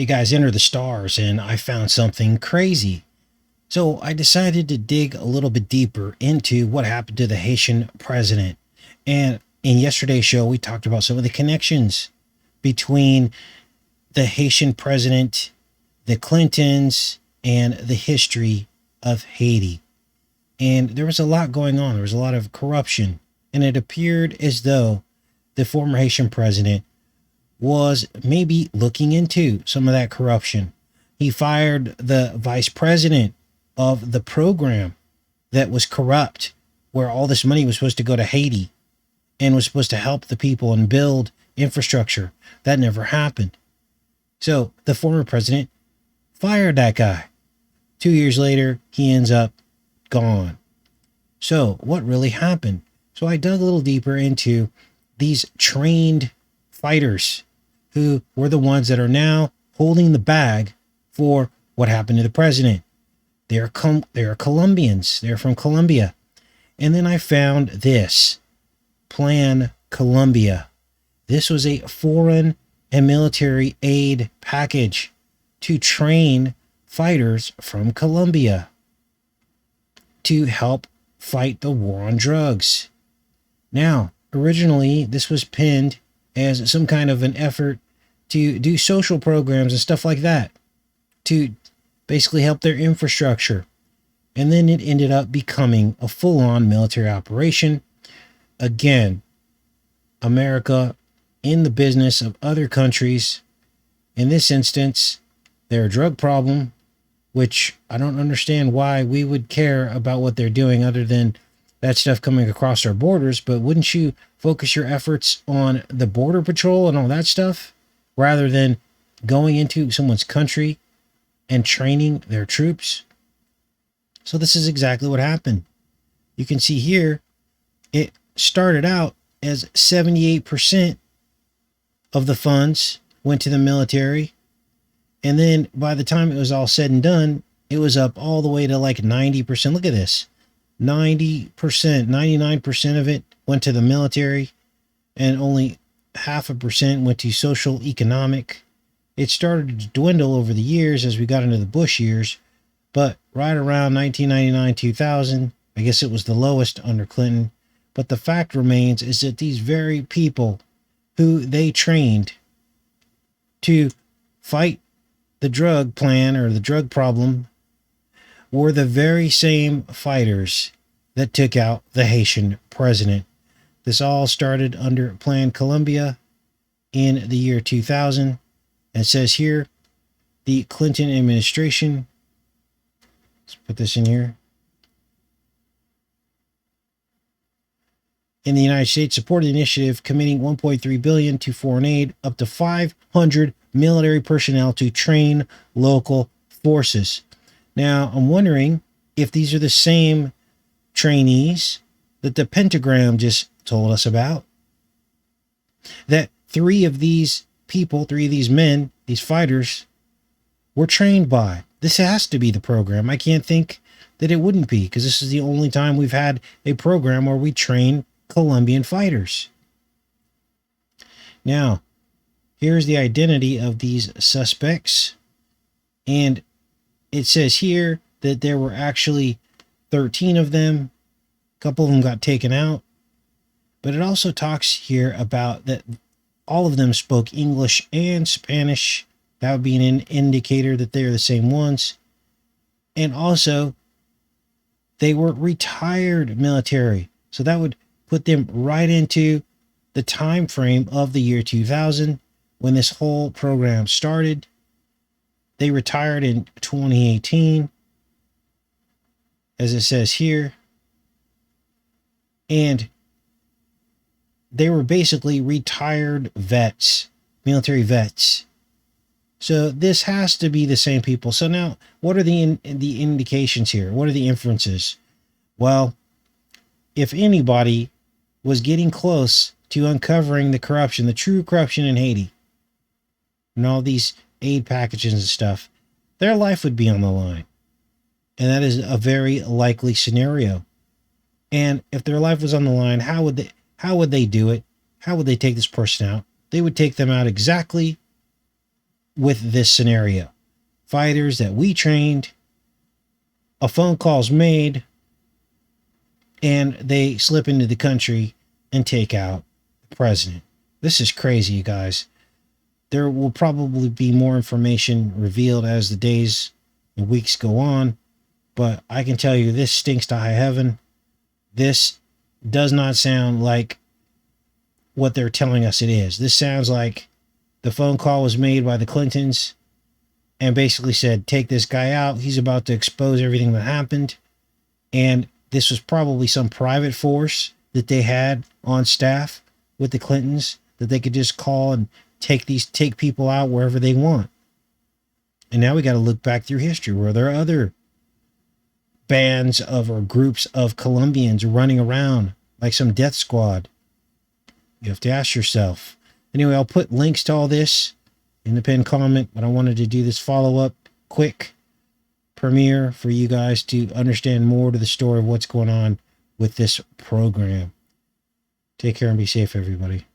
Hey guys, enter the stars, and I found something crazy. So I decided to dig a little bit deeper into what happened to the Haitian president. And in yesterday's show, we talked about some of the connections between the Haitian president, the Clintons, and the history of Haiti. And there was a lot going on. There was a lot of corruption. And it appeared as though the former Haitian president was maybe looking into some of that corruption. He fired the vice president of the program that was corrupt, where all this money was supposed to go to Haiti and was supposed to help the people and build infrastructure. That never happened. So the former president fired that guy. 2 years later, he ends up gone. So what really happened? So I dug a little deeper into these trained fighters who were the ones that are now holding the bag for what happened to the president. They're Colombians. They're from Colombia. And then I found this, Plan Colombia. This was a foreign and military aid package to train fighters from Colombia to help fight the war on drugs. Now, originally, this was pinned as some kind of an effort to do social programs and stuff like that to basically help their infrastructure. And then it ended up becoming a full-on military operation. Again, America in the business of other countries. In this instance, their drug problem, which I don't understand why we would care about what they're doing other than that stuff coming across our borders. But wouldn't you focus your efforts on the border patrol and all that stuff rather than going into someone's country and training their troops? So this is exactly what happened. You can see here, it started out as 78% of the funds went to the military. And then by the time it was all said and done, it was up all the way to like 90%. Look at this. 90%, 99% of it went to the military, and only 0.5% went to social economic. It started to dwindle over the years as we got into the Bush years, but right around 1999, 2000, I guess it was the lowest under Clinton. But the fact remains is that these very people who they trained to fight the drug plan or the drug problem were the very same fighters that took out the Haitian president. This all started under Plan Colombia in the year 2000. It says here, the Clinton administration, let's put this in here, in the United States supported the initiative committing $1.3 billion to foreign aid, up to 500 military personnel to train local forces. Now, I'm wondering if these are the same trainees that the Pentagram just told us about. That three of these people, three of these men, these fighters, were trained by. This has to be the program. I can't think that it wouldn't be, because this is the only time we've had a program where we train Colombian fighters. Now, here's the identity of these suspects. And it says here that there were actually 13 of them. A couple of them got taken out. But it also talks here about that all of them spoke English and Spanish. That would be an indicator that they're the same ones. And also, they were retired military. So that would put them right into the time frame of the year 2000 when this whole program started. They retired in 2018, as it says here. And they were basically retired vets, military vets. So this has to be the same people. So now, what are the indications here? What are the inferences? Well, if anybody was getting close to uncovering the corruption, the true corruption in Haiti, and all these aid packages and stuff, their life would be on the line. And that is a very likely scenario. And if their life was on the line, how would they do it? How would they take this person out? They would take them out exactly with this scenario. Fighters that we trained, a phone call's made, and they slip into the country and take out the president. This is crazy, you guys. There will probably be more information revealed as the days and weeks go on, but I can tell you this stinks to high heaven. This does not sound like what they're telling us it is. This sounds like the phone call was made by the Clintons and basically said, take this guy out. He's about to expose everything that happened. And this was probably some private force that they had on staff with the Clintons that they could just call and take people out wherever they want. And now we got to look back through history where there are other bands of or groups of Colombians running around like some death squad. You have to ask yourself. Anyway, I'll put links to all this in the pinned comment, but I wanted to do this follow-up quick premiere for you guys to understand more to the story of what's going on with this program. Take care and be safe, everybody.